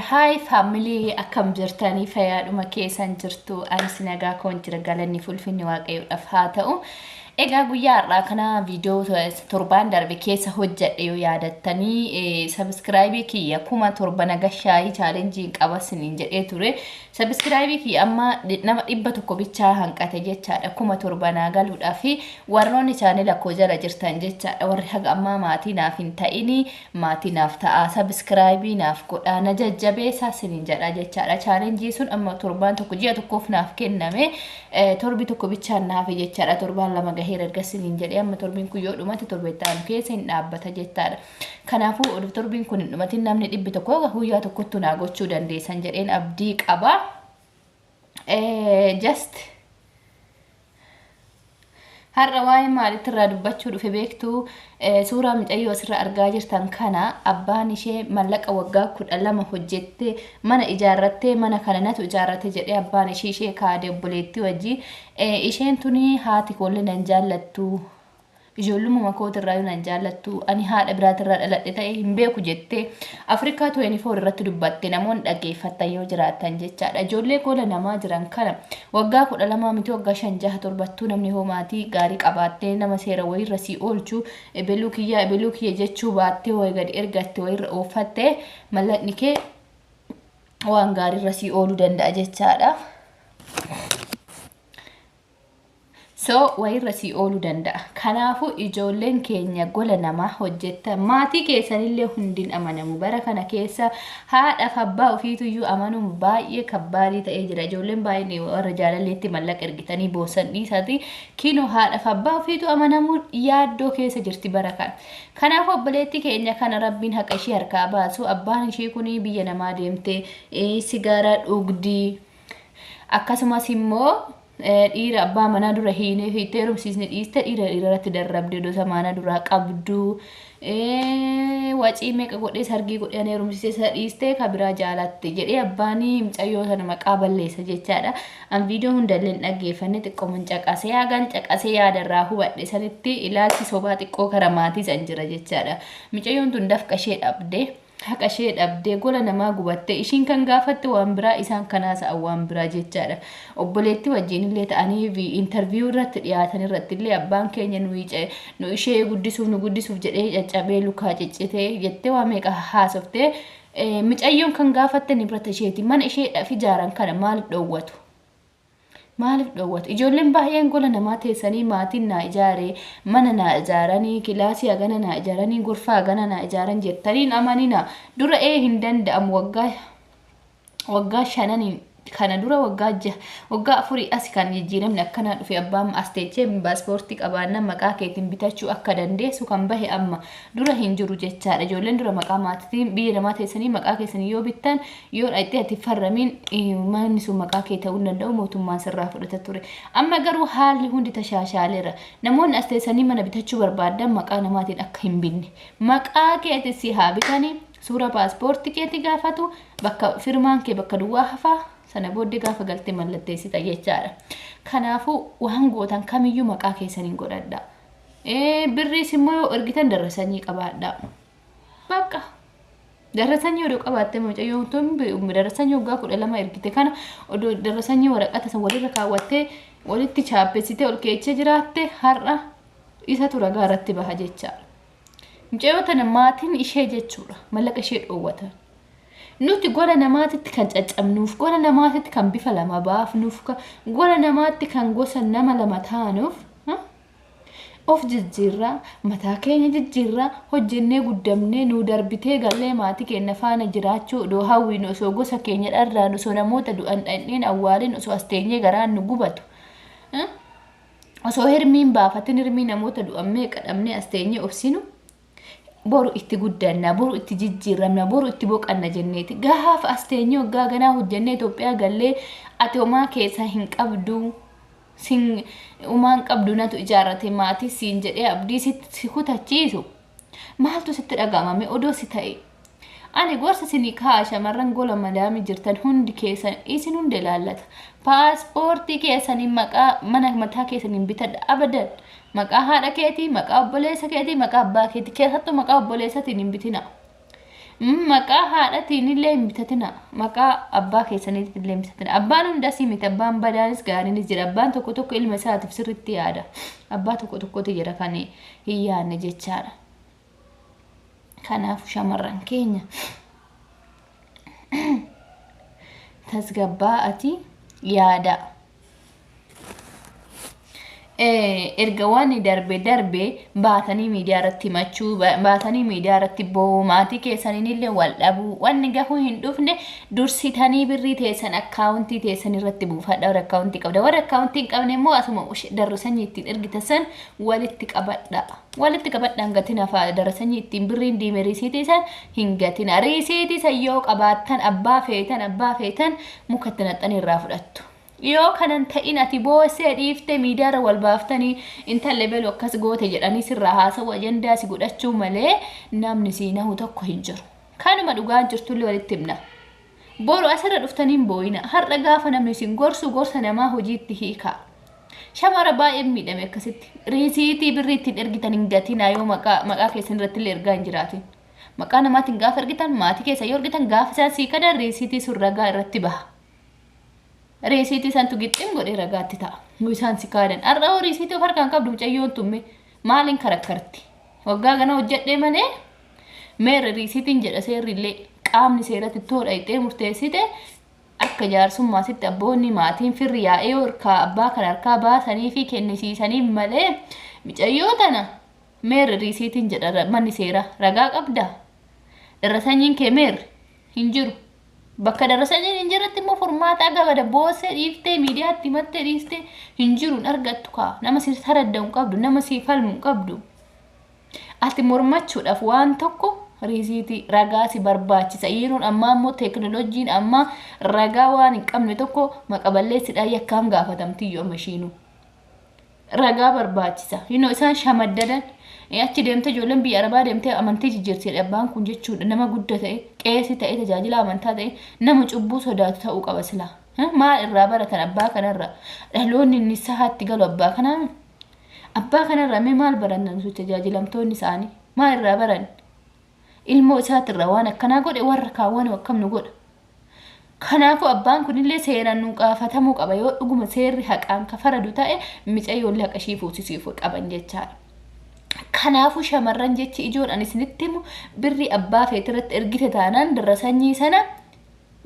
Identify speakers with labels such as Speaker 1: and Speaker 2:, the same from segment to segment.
Speaker 1: Hi family, akkam jirtanii fayyaadhuma keessan jirtu anis nagaa koon jira galanni fulfinni waaqayyoodhaaf haa ta'u. Egaa guyyaa har'aa kana viidiyoo torbaan darbe keessa hojjedhe yoo yaadattanii subscribe kiyya kuma torba nagashaayii challenge qabasiniin jedhee ture. Subscribe kiyya amma nama 100 bichaa hanqate jechaadha kuma torba naagaluudhaaf warroonni channel akkoo jala jirtan jechaadha warri haga amma maatii naaf hin ta'ini maatii naaf ta'a subscribe naaf godhaa na jajjabeessaa siniin jedha jechaadha. Challenge sun amma torbaan tokko ji'a tokkoof naaf kenname torbi tokko bichaa naaf jechaadha torbaan lama heer argasiniin jedhee amma torbiin kun yoo dhumate torbettaan keessa hin dhaabbata jettaadha. Kanaafuu torbiin kun hin dhumatin namni 100 guyyaa tokkotti naa gochuu dandeessan jedheen abdii qaba. Just har'a waa'ee maalitti irraa dubbachuu dhufe beektu suuraa mucayyoo asirra argaa jirtan kana abbaan ishee mallaqa waggaa 12 hojjette mana ijaarrattee mana kana natu ijaarrate jedhee abbaan ishee kaadee obboleettii wajji isheen tuni haati koollee nan jaallattu ijoollummaa kootirraa nan jaallattu ani haadha biraatirraa dhaladhe ta'e hin beeku jettee Afrikaa 24 irratti dubbatte namoonni dhaggeeffatan yoo jiraatan jechaadha. Ijoollee goola namaa jiran kana waggaa 12 miti waggaa 5-6 namni homaatii gaarii qabaattee nama seera wayirra si oolchu ebeluu kiyya jechuu baattee way gadi ergatte wayirra ooffatte mallaqni kee waan gaariirra si ooluu danda'a jechaadha. So wayirra si ooluu danda'a. Kanaafuu ijoolleen keenya gola namaa hojjetta maatii keessanillee hundiin amanamu bara kana keessa haadhaaf abbaa ofiituyyuu amanuun baay'ee kabbaarii ta'ee jira. Ijoolleen baay'een warra jaalalleetti mallaqa ergitanii boosan dhiisati kinoo haadhaaf abbaa ofiitu amanamuun yaaddoo keessa jirti bara kana. Kanaafuu obboleettii keenya kana rabbiin haqa ishee harkaa baasu abbaan ishee kun biyya namaa deemte sigaaraa dhugdii akkasumas immoo dhiira abbaa manaa dura hiinee hiitee rumsiisne dhiiste dhiira irratti darrabde dosa mana dura qabdu wacii meeqa godhee sargii godhee rumsiisee dhiiste kabiraa jaalatte jedhee abbaanii mucayyoo sana maqaa balleessa jechaadha. An viidiyoo hundallee dhaggeeffanne xiqqoo caqasee hagaan caqasee yaadarraa hubadhe sanitti ilaalchi sobaa xiqqoo kara maatii san jira jechaadha. Mucayyoon tun dafqa ishee dhabde haqa ishee dhabdee gola namaa gubatte ishiin kan gaafatte waan biraa isaan kanaas waan biraa jechaadha. Obboleettii wajjin illee ta'anii interview irratti dhiyaatan irratti illee abbaan keenya nu ishee guddisuuf jedhee caccabee lukaa ciccitee jettee waa meeqa haasoftee mucayyoon kan gaafatte nibrata isheeti mana isheedhaaf ijaaran kana maaliif dhoowwatu? Maaliif dhoowwatu? Ijoolleen baay'een gola namaa teessanii maatiin naa ijaaree mana naa ijaaranii kilaasii hagana naa ijaaranii gorfaa hagana naa ijaaran jettaniin amanina dura hin danda'amu waggaa 5 kana dura waggaa 4 as kan jijjiiramne akkana dhufe abbaan asteechee paaspoortii qabaanna maqaa keetiin bitachuu akka dandeessu kan bahe amma dura hin jiru jechaadha. Ijoolleen dura maqaa maatiin biyya namaa teessanii maqaa keessanii yoo bittan yoo dhayxee ati farramiin manni sun maqaa kee ta'uu danda'u mootummaan sirraa fudhata ture. Amma garuu haalli hundi tashaashaaleera. Namoonni as teessanii mana bitachuu barbaadan maqaa namaatiin akka hin binne maqaa keetiin si haa bitanii suura paaspoortii keetii gaafatu bakka firmaan kee bakka duwwaa hafaa sana booddee gaafa galtee mallatteessita jechaadha. Kanaafuu waan gootan kamiyyuu maqaa keessaniin godhadha. Birriis immoo yoo ergitan darasanii qabaadha. Bakka darasanii yoo qabaatte mucayyoon tun darasanii waggaa 12 ergite kana odoo darasanii waraqata san walirra kaawwattee walitti chaappessitee ol keechee jiraatte har'a isa tura gaaratti baha jechaadha. Mucayyoo tana maatiin ishee jechuudha mallaqa ishee dhoowwatan. Nuti gola namaatitti kan caccabnuuf gola namaatitti kan bifa lama baafnuuf gola namaatti kan gosa nama lama taanuuf of jijjiirraa mataa keenya jijjiirraa hojjennee guddamnee nu darbitee gallee maatii keenya faana jiraachuu odoo hawwiin osoo gosa keenya dharraan osoo namoota du'an dhanneen awwaaliin osoo asteenyee garaan nu gubatu osoo hirmiin baafatin hirmii namoota du'an meeqa dhabnee asteenyee obsinu boru itti guddanna boru itti jijjiiramna boru itti boqanna jenneeti gaafa asteenyee waggaa ganaa hojjennee Itoophiyaa gallee ati homaa keessa hin qabdu sin umaan qabdu natu ijaarrate maatii siin jedhee abdii si kutachiisu maaltu sitti dhaga'amame odoo si ta'e ani gorsa isinii kaa shamarran gola madaami jirtan hundi keessan isin hundi ilaallata. Paaspoortii keessanii maqaa mana mataa keessaniin bitadha abadan. Maqaa haadha keetii, maqaa obboleessa keetii, maqaa abbaa keetii keessattuu maqaa obboleessatiin hin bitina. Maqaa haadhatiin illee hin bitatina. Maqaa abbaa keessaniitiin illee hin bitatina. Abbaan hunda simite abbaan badaanis gaariinis jira. Abbaan tokko tokko ilma isaatiif sirriitti yaada. Abbaa tokko tokkotu jira kan hin yaadne jechaadha. Kanaaf shamarran keenya tasgabbaa'ati yaada. Erga waan darbe baatanii miidiyaa irratti himachuu, baatanii miidiyaa irratti boo'uu, maatii keessaniin illee wal dhabuu, wanni gahuu hin dhufne dursitanii birrii teessan akkaawuntii teessan irratti buufadha. Warra akkaawuntii qabda, warra akkaawuntii hin qabne immoo asuma darasanii ittiin ergitan walitti qabadha. Walitti qabadhaan gatiin hafaa darasanii ittiin birriin diime riisiitii san hin gatina. Riisiitii san yoo qabaattan abbaa feetan mukatti naxxanii irraa fudhattu. Yoo kanan ta'in ati boosee dhiiftee miidiyaarra wal baaftanii intalli belu akkas goote jedhanii sirraa haasawuu ajandaa si godhachuu malee namni si nahu tokko hin jiru. Kanuma dhugaan jirtullee walitti himna. Boru asirra dhuftaniin boo'ina. Har'a gaafa namni isin gorsa namaa hojiitti hiika. Shamara baay'ee miidhame akkasitti. Riisiitii birrii ittiin ergitan hin gatinaa yoo maqaa keessan irratti illee ergaa hin jiraatin. Maqaa namaatiin gaafa ergitan maatii keessa yoo ergitan gaafa isaan sii kadan riisiitii sun ragaa irratti baha. Riisiitii santu gixxin godhee ragaatti ta'a. Isaan si kaadan. Har'a riisiitii of harkaan qabdu mucayyoon tumme maaliin karakkarti? Waggaa gana hojjedhee malee meerre riisiitiin jedha seerrillee qaamni seeratti toodha ittee murteessite akka jaarsummaasitti abboonni maatiin firri yaa'ee harkaa abbaa kan harkaa baasanii fi kennisiisanii malee mucayyoo tana meerre riisiitiin jedha manni seera ragaa qabda. Darrasanyiin kee meerre hin jiru. Bakka darasanii hin jirretti immoo furmaata agabada boosee dhiiftee miidiyaatti himattee dhiistee hin jiruun argattu kaa. Nama si saradda'u hin qabdu, nama si falmu hin qabdu. Ati mormachuudhaaf waan tokko riisiitii ragaa si barbaachisa. Yeroon ammaa immoo teekinooloojiin ammaa ragaa waan hin qabne tokko maqaballeessidhaan yakkaan gaafatamti yoo mashiinu. Ragaa barbaachisa. Yinoo isaan shamaddadan. Achi deemtee ijoolleen biyya arabaa deemtee amantii jijjiirtee abbaan kun jechuudha nama guddaa ta'e qeesii ta'e tajaajila amantaa ta'e nama cubbuu sodaatu ta'uu qaba silaa. Maal irraa baratan abbaa kanarra dhaloonni inni sahaatti galu abbaa kanarra mee maal barannan su tajaajilamtoonni isaanii maal irraa baran ilmoo isaatirra waan akkanaa godhe warra kaawwan akkam nu godha. Kanaafuu abbaan kunillee seeraan nu qaafatamuu qaba yoo dhuguma seerri haqaan kafaradu ta'e mucayyoollee haqa ishii fuusisiifuu qaban jechaadha. Kanaafuu shamarran jechi ijoon ani isinitti himu birri abbaa feetirratti ergite taanaan darasanyii sana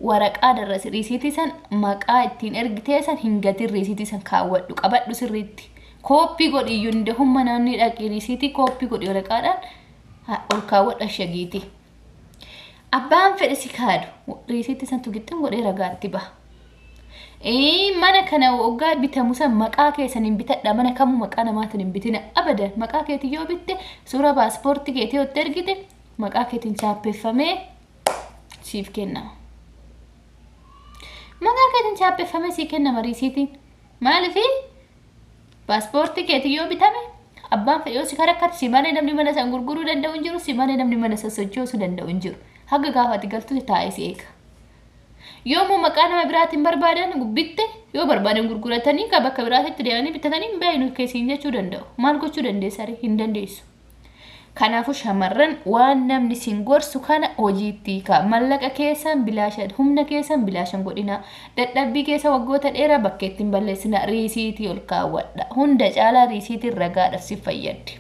Speaker 1: waraqaa darras riisiitii san maqaa ittiin ergitee san hin gatin riisiitii san kaawwadhu qabadhu sirriitti. Kooppii godhi iyyuu hunda humna naannoo dhaqii riisiitii kooppii godhi waraqaadhaan ol kaawwadhu ashagiiti. Abbaan fedhe si kaadu riisiitii san tugittiin godhee ragaatti baha. Mana kana waggaa bitamu san maqaa keessaniin bitadha. Mana kamuu maqaa namaatiin hin bitina abadan. Maqaa keetii yoo bitte suura paaspoortii keetii yoo ergite maqaa keetiin chaappeffamee siif kennama. Maqaa keetiin chaappeffamee siif kennama riisiitiin. Maaliif paaspoortii keetii yoo bitame abbaan fedhe yoo si karakkate si malee namni mana san gurguruu danda'u hin jiru, si malee namni mana san sochoosuu danda'u hin jiru. Haga gaafatti galtu taa'ee si eega. Yoo mu maqaa nama biraatiin barbaadan gubbitte yoo barbaadan gurguratanii ka bakka biraatti deemanii bitatanii baay'inu keessiin jechuu danda'u. Maal gochuu dandeessari hin dandeessu. Kanaafuu shamarran waan namni sin gorsu kana hojiitti ka mallaqa keessan bilaashan humna keessan bilaashan godhina. Dadhabbii keessa waggoota dheeraa bakka ittiin balleessina riisiitii ol kaawwadha. Hunda caalaa riisiitiin ragaadhaaf si fayyaddi.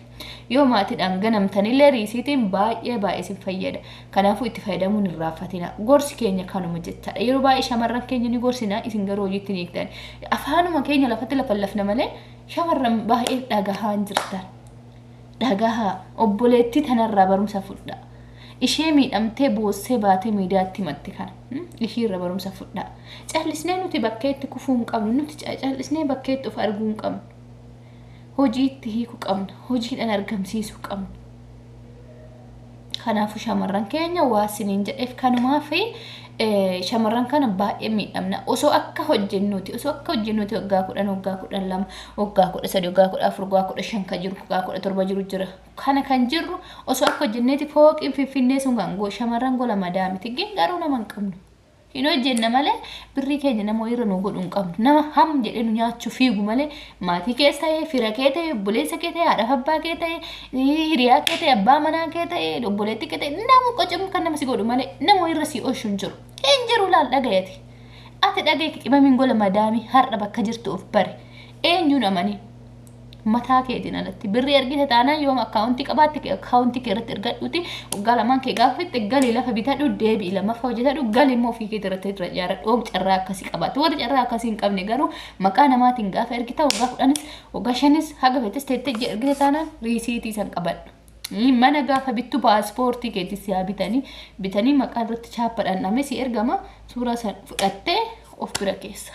Speaker 1: Yoo maatiidhaan ganamtanillee riisiitiin baay'ee si fayyada. Kanaafuu itti fayyadamuun hin raaffatina. Gorsi keenya kanuma jechaadha. Yeroo baay'ee shamarran keenya ni gorsina isin garuu hojiitti ni eegdan. Afaanuma keenya lafatti lafallafna malee shamarran baay'ee dhagahaa jirtan. Dhagahaa obboleettii tanarraa barumsa fudhaa. Ishee miidhamtee boossee baatee miidiyaatti himatte kana. Ishiirra barumsa fudhaa. Callisnee nuti bakkeetti kufuu hin qabnu. Nuti callisnee bakkeetti of arguu hin qabnu. Hojiitti hiikuu qabna. Hojiidhaan argamsiisuu qabna. Kanaafuu shamarran keenya waa siniin jedheef kanumaa fi shamarran kana baay'ee miidhamna. Osoo akka hojjennuti waggaa 10 waggaa 12 waggaa 13 waggaa 14 waggaa 15 kan jiru waggaa 17 jiru jira. Kana kan jirru osoo akka hojjenneeti fooqiin Finfinnee sun kan shamarran gola madaamiti garuu nama hin qabnu. Hin hojjenna malee birrii keenya nama irra nu godhu hin qabnu. Nama ham jedhee nu nyaachuu fiigu malee maatii keessa ta'ee fira kee ta'ee obboleessa kee ta'ee haadha abbaa kee ta'ee hiriyaa kee ta'ee abbaa manaa kee ta'ee obboleetti kee ta'ee nama qocamu kan nama si godhu malee nama irra si oolchu hin jiru. Hin jiru laal dhagayeeti. Ati dhagee qibamiin gola madaamii har'a bakka jirtu of bari. Eenyuun amanii mataa keetiin alatti birrii ergite taanaan yoom akkaawuntii qabaatti akkaawuntii kee irratti ergadhuuti waggaa lamaan kee gaafatte galii lafa bitadhu deebii lammaffaa hojjetadhu galii immoo ofii keetii irratti irra jaaradhu carraa akkasii qabaatti warri carraa akkasii hin qabne garuu maqaa namaatiin gaafa ergita waggaa 10 waggaa 5 haga feetes teettee ergite taanaan riisiitii san qabadhu. Mana gaafa bittu paaspoortii keetii siyaa bitanii maqaa irratti chaappadhaan dhamee si ergama suuraa san fudhattee of bira keessa.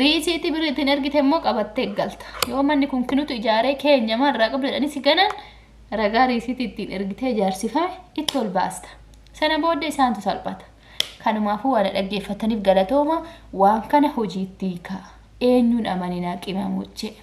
Speaker 1: Riisiitii biriitiin ergite immoo qabattee galta. Yoo manni kun kinutu ijaaree keenya marraa qabdanii si ganan ragaa riisiitii ittiin ergitee ijaarsifame itti ol baasta. Sana booda isaantu salphata. Kanumaafuu waan dhaggeeffataniif galatooma waan kana hojiitti hiikaa. Eenyuun amaninaa qimamuuchee.